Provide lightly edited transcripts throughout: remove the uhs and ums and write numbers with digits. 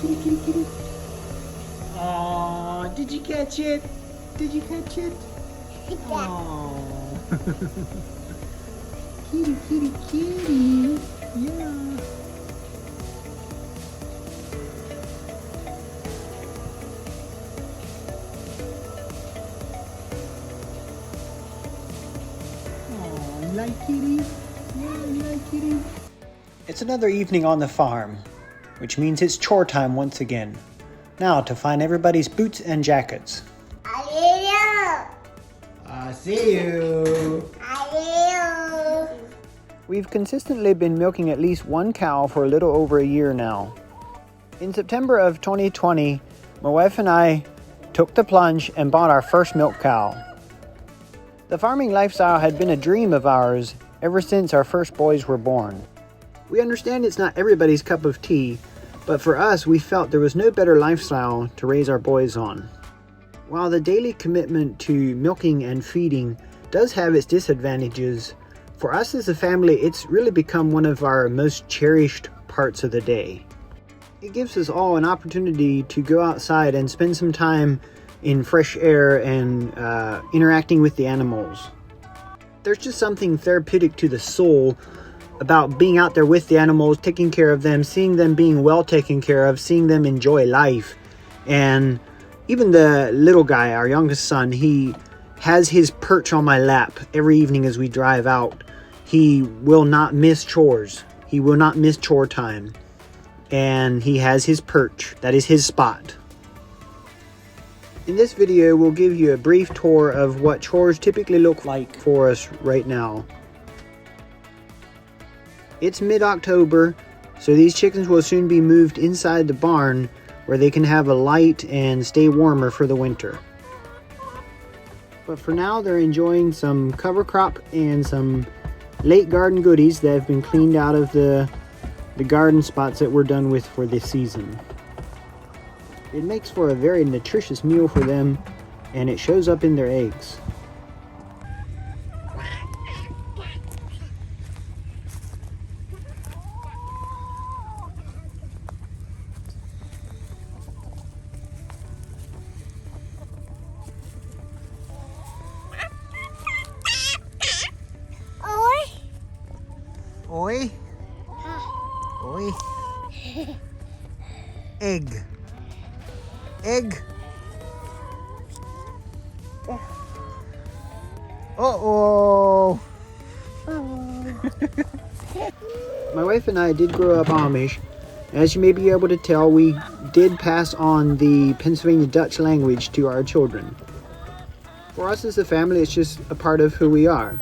Kitty, kitty, kitty. Aww, did you catch it? Did you catch it? Aww. Kitty, kitty, kitty. Yeah. Aww, you like kitty? Yeah, you like kitty? It's another evening on the farm, which means it's chore time once again. Now to find everybody's boots and jackets. I see you. We've consistently been milking at least one cow for a little over a year now. In September of 2020, my wife and I took the plunge and bought our first milk cow. The farming lifestyle had been a dream of ours ever since our first boys were born. We understand it's not everybody's cup of tea, but for us, we felt there was no better lifestyle to raise our boys on. While the daily commitment to milking and feeding does have its disadvantages, for us as a family, it's really become one of our most cherished parts of the day. It gives us all an opportunity to go outside and spend some time in fresh air and interacting with the animals. There's just something therapeutic to the soul about being out there with the animals, taking care of them, seeing them being well taken care of, seeing them enjoy life. And even the little guy, our youngest son, he has his perch on my lap every evening as we drive out. He will not miss chores. He will not miss chore time. And he has his perch. That is his spot. In this video, we'll give you a brief tour of what chores typically look like for us right now. It's mid-October, so these chickens will soon be moved inside the barn where they can have a light and stay warmer for the winter. But for now, they're enjoying some cover crop and some late garden goodies that have been cleaned out of the garden spots that we're done with for this season. It makes for a very nutritious meal for them, and it shows up in their eggs. Oi? Oi? Egg. Egg. Uh-oh. My wife and I did grow up Amish. As you may be able to tell, we did pass on the Pennsylvania Dutch language to our children. For us as a family, it's just a part of who we are.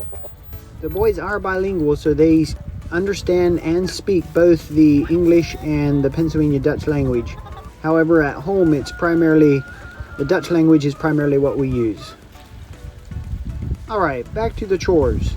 The boys are bilingual, so they understand and speak both the English and the Pennsylvania Dutch language. However, at home, the Dutch language is primarily what we use. Alright, back to the chores.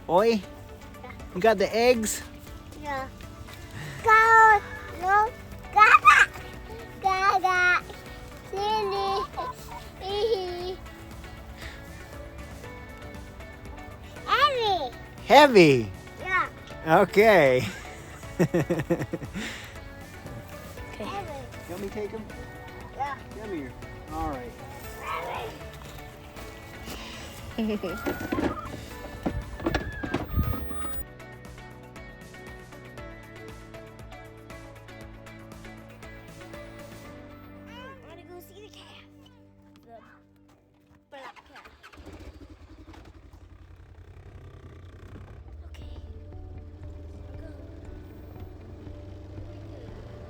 Oi? Yeah. You got the eggs? Yeah. Go, no, gaga, gaga, silly, heavy. Heavy? Yeah. Okay. Heavy. Let me take them? Yeah. Come here. All right.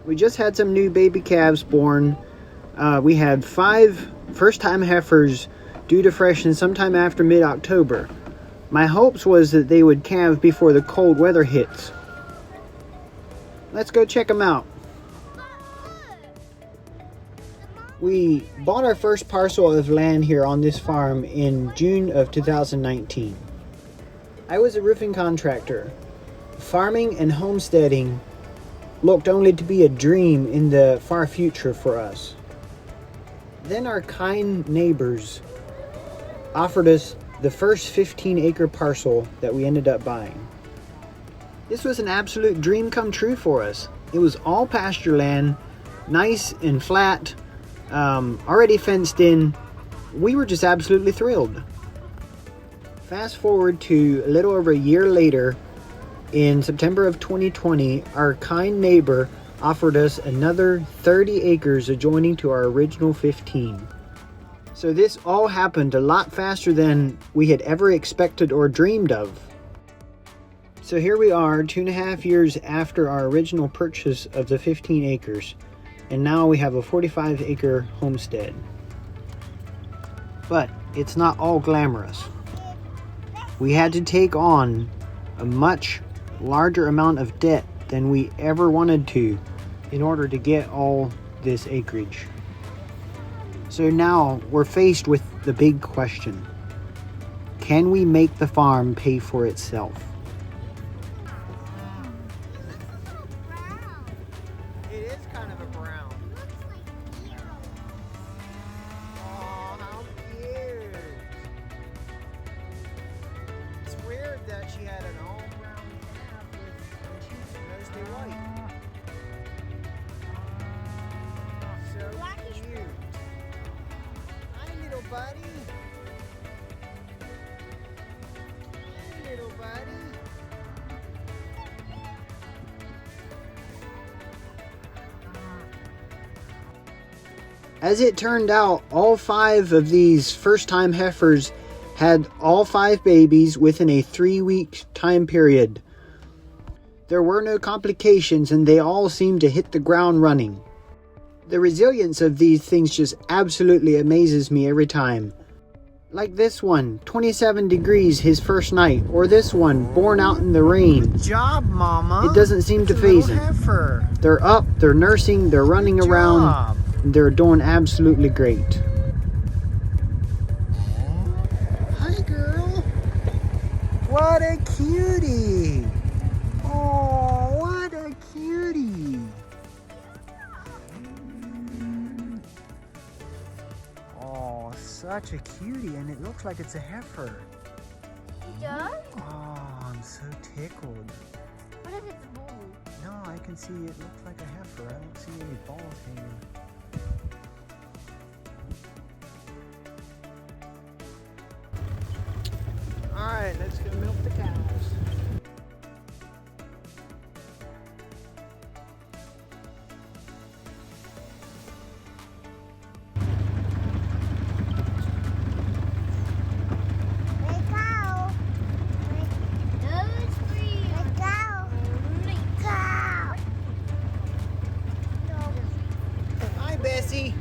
We just had some new baby calves born. We had 5 first-time heifers due to freshen sometime after mid-October. My hopes was that they would calve before the cold weather hits. Let's go check them out. We bought our first parcel of land here on this farm in June of 2019. I was a roofing contractor. Farming and homesteading looked only to be a dream in the far future for us. Then our kind neighbors offered us the first 15-acre parcel that we ended up buying. This was an absolute dream come true for us. It was all pasture land, nice and flat, already fenced in. We were just absolutely thrilled. Fast forward to a little over a year later, in September of 2020, our kind neighbor offered us another 30 acres adjoining to our original 15. So this all happened a lot faster than we had ever expected or dreamed of. So here we are, 2.5 years after our original purchase of the 15 acres, and now we have a 45-acre homestead. But it's not all glamorous. We had to take on a much larger amount of debt than we ever wanted to in order to get all this acreage. So now we're faced with the big question. Can we make the farm pay for itself? It is kind of a brown. Oh, how cute. It's weird that she had an all brown calf and she's mostly white. So cute. Hi, little buddy. Hey, little buddy. As it turned out, all 5 of these first-time heifers had all 5 babies within a 3-week time period. There were no complications and they all seemed to hit the ground running. The resilience of these things just absolutely amazes me every time. Like this one, 27 degrees his first night, or this one, born out in the rain. Good job, Mama. It doesn't seem to faze him. They're up, they're nursing, they're running around, and they're doing absolutely great. Hi, girl. What a cutie. Oh, what a cutie. Oh, such a cutie, and it looks like it's a heifer. It does? Oh, I'm so tickled. What if it's a bull? No, I can see it looks like a heifer. I don't see any balls hanging. Alright, let's go milk the cows. Hi, Bessie.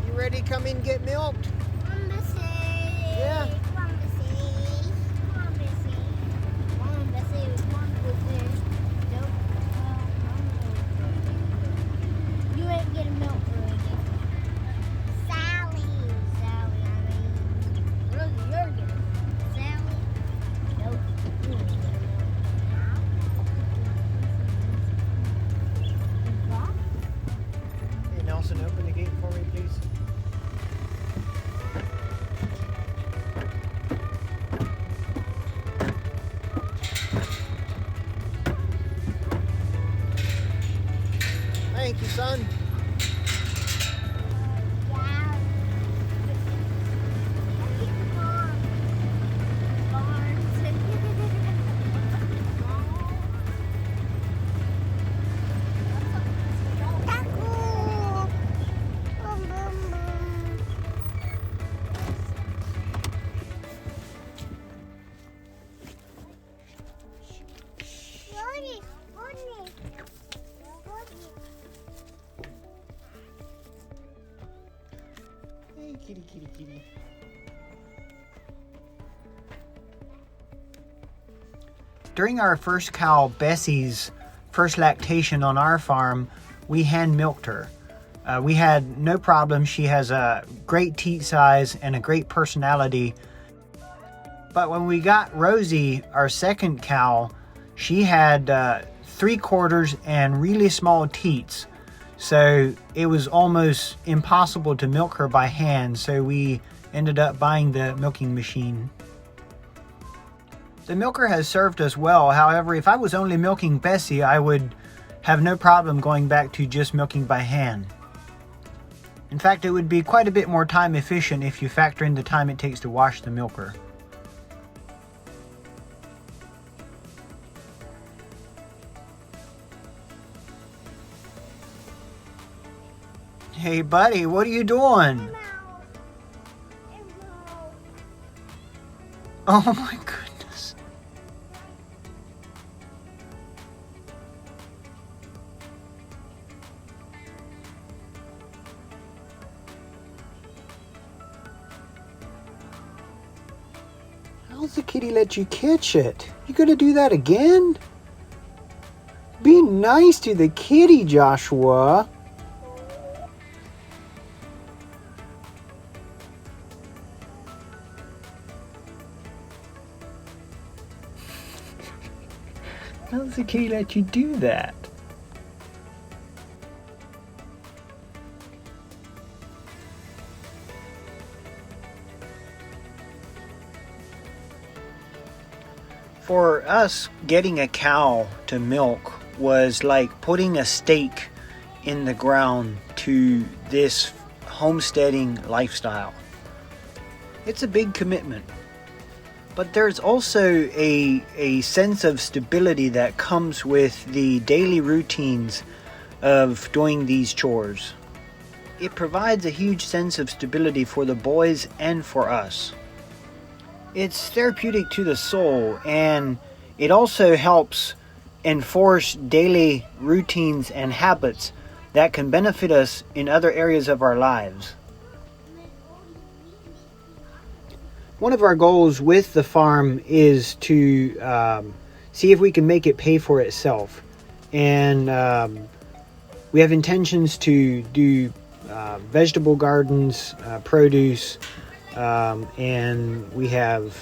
You ready to come in and get milked? Come on, Bessie. Yeah. Come on, Bessie. Come on, Bessie. Come on, Bessie. Come on, Bessie. Nope. You ain't getting milk for me. Sally. Sally, I mean. Really, you're getting milk. Sally. Nope. You ain't getting milk. Hey, Nelson, open the gate for me, please. Thank you, son. Kitty, kitty, kitty. During our first cow, Bessie's first lactation on our farm, we hand milked her. We had no problem. She has a great teat size and a great personality. But when we got Rosie, our second cow, she had 3/4 and really small teats. So it was almost impossible to milk her by hand. So we ended up buying the milking machine. The milker has served us well. However, if I was only milking Bessie, I would have no problem going back to just milking by hand. In fact, it would be quite a bit more time efficient if you factor in the time it takes to wash the milker. Hey buddy, what are you doing? Oh my goodness. How's the kitty let you catch it? You gonna do that again? Be nice to the kitty, Joshua. How does the kitty let you do that? For us, getting a cow to milk was like putting a stake in the ground to this homesteading lifestyle. It's a big commitment. But there's also a sense of stability that comes with the daily routines of doing these chores. It provides a huge sense of stability for the boys and for us. It's therapeutic to the soul, and it also helps enforce daily routines and habits that can benefit us in other areas of our lives. One of our goals with the farm is to see if we can make it pay for itself. And we have intentions to do vegetable gardens, produce, and we have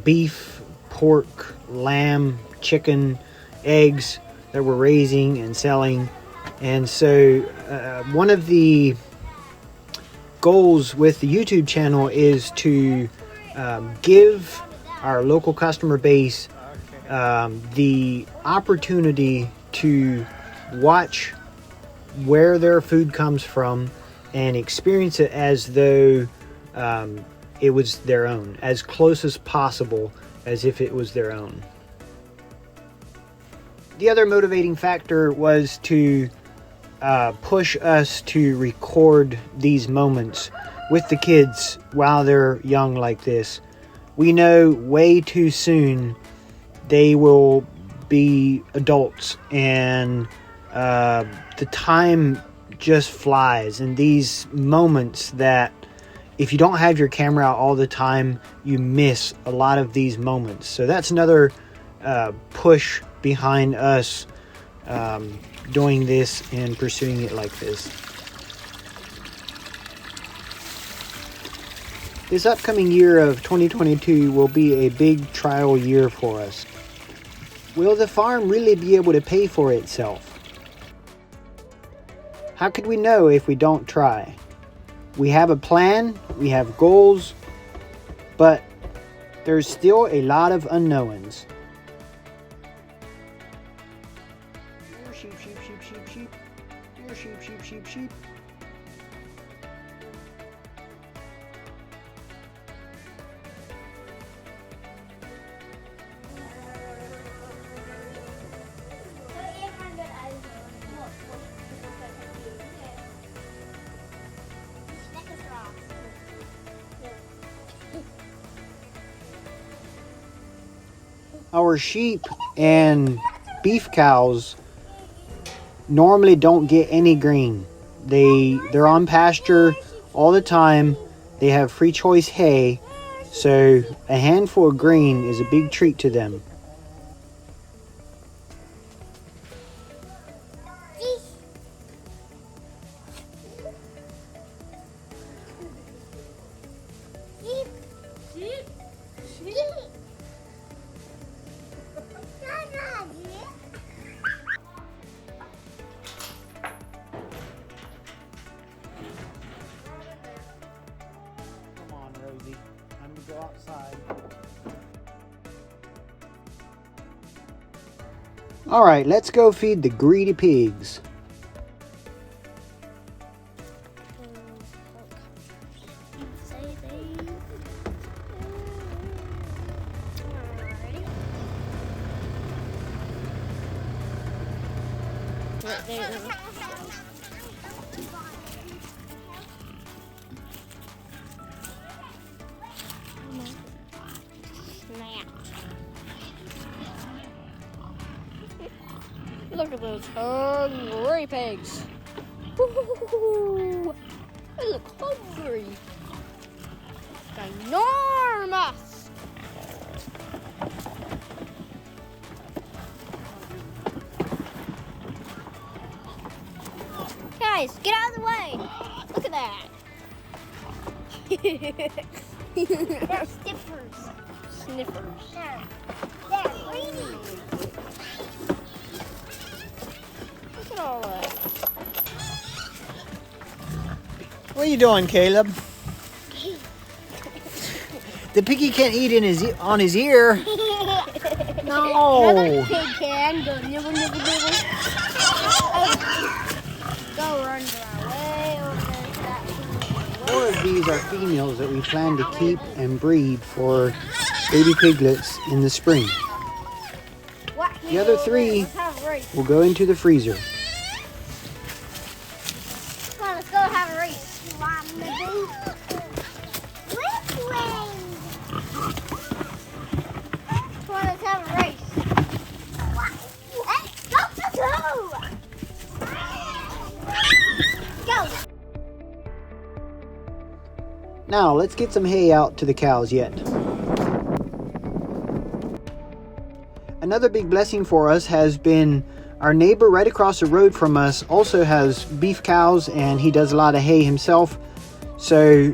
beef, pork, lamb, chicken, eggs that we're raising and selling. And so one of the goals with the YouTube channel is to give our local customer base the opportunity to watch where their food comes from and experience it as though it was their own, as close as possible as if it was their own. The other motivating factor was to push us to record these moments with the kids while they're young like this. We know way too soon they will be adults, and the time just flies. And these moments that if you don't have your camera out all the time, you miss a lot of these moments. So that's another push behind us doing this and pursuing it like this. This upcoming year of 2022 will be a big trial year for us. Will the farm really be able to pay for itself? How could we know if we don't try? We have a plan, we have goals, but there's still a lot of unknowns. Sheep, sheep, sheep, sheep, sheep. Here, sheep, sheep, sheep, sheep. Our sheep and beef cows normally don't get any green. They're on pasture all the time. They have free choice hay, so a handful of grain is a big treat to them. Rosie, time to go outside. All right, let's go feed the greedy pigs. Look at those hungry pigs. Woo-hoo-hoo-hoo. They look hungry. Enormous. Guys, get out of the way. Look at that. They're sniffers. Sniffers. They're greedy. Look at all that. What are you doing, Caleb? The piggy can't eat on his ear. No. Another pig can go nibble, nibble, nibble. Go run our way over to that pig. 4 of these are females that we plan to keep and breed for baby piglets in the spring. The other 3 will go into the freezer. Come on, let's go have a race. Which way? Come on, let's have a race. Go. Now, let's get some hay out to the cows yet. Another big blessing for us has been our neighbor right across the road from us also has beef cows, and he does a lot of hay himself. So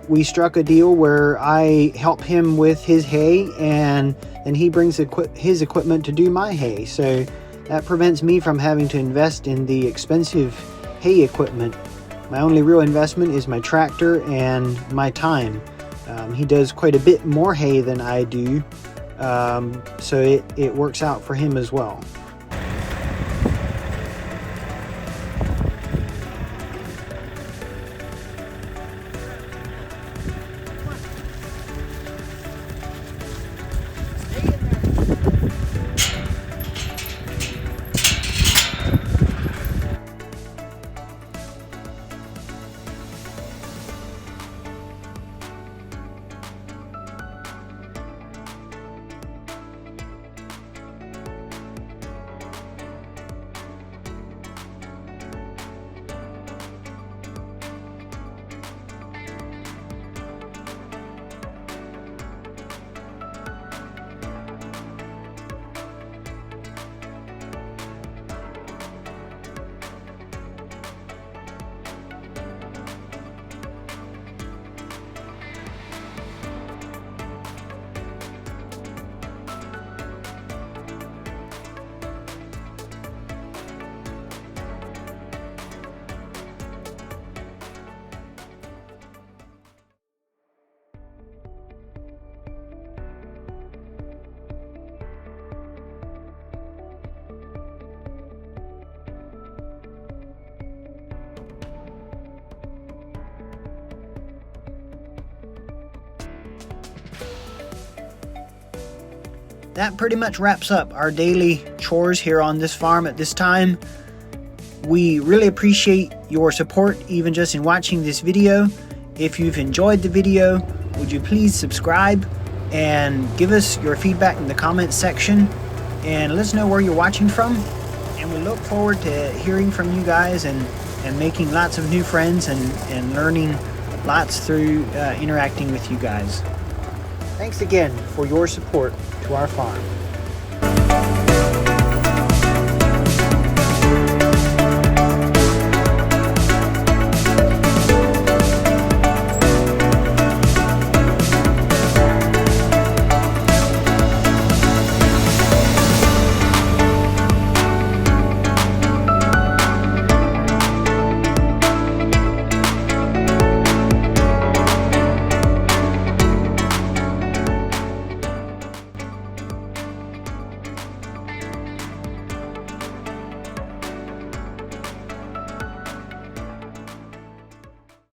we struck a deal where I help him with his hay, and then he brings his equipment to do my hay. So that prevents me from having to invest in the expensive hay equipment. My only real investment is my tractor and my time. He does quite a bit more hay than I do, so it works out for him as well. That pretty much wraps up our daily chores here on this farm at this time. We really appreciate your support, even just in watching this video. If you've enjoyed the video, would you please subscribe and give us your feedback in the comments section and let us know where you're watching from. And we look forward to hearing from you guys and making lots of new friends and learning lots through interacting with you guys. Thanks again for your support to our farm.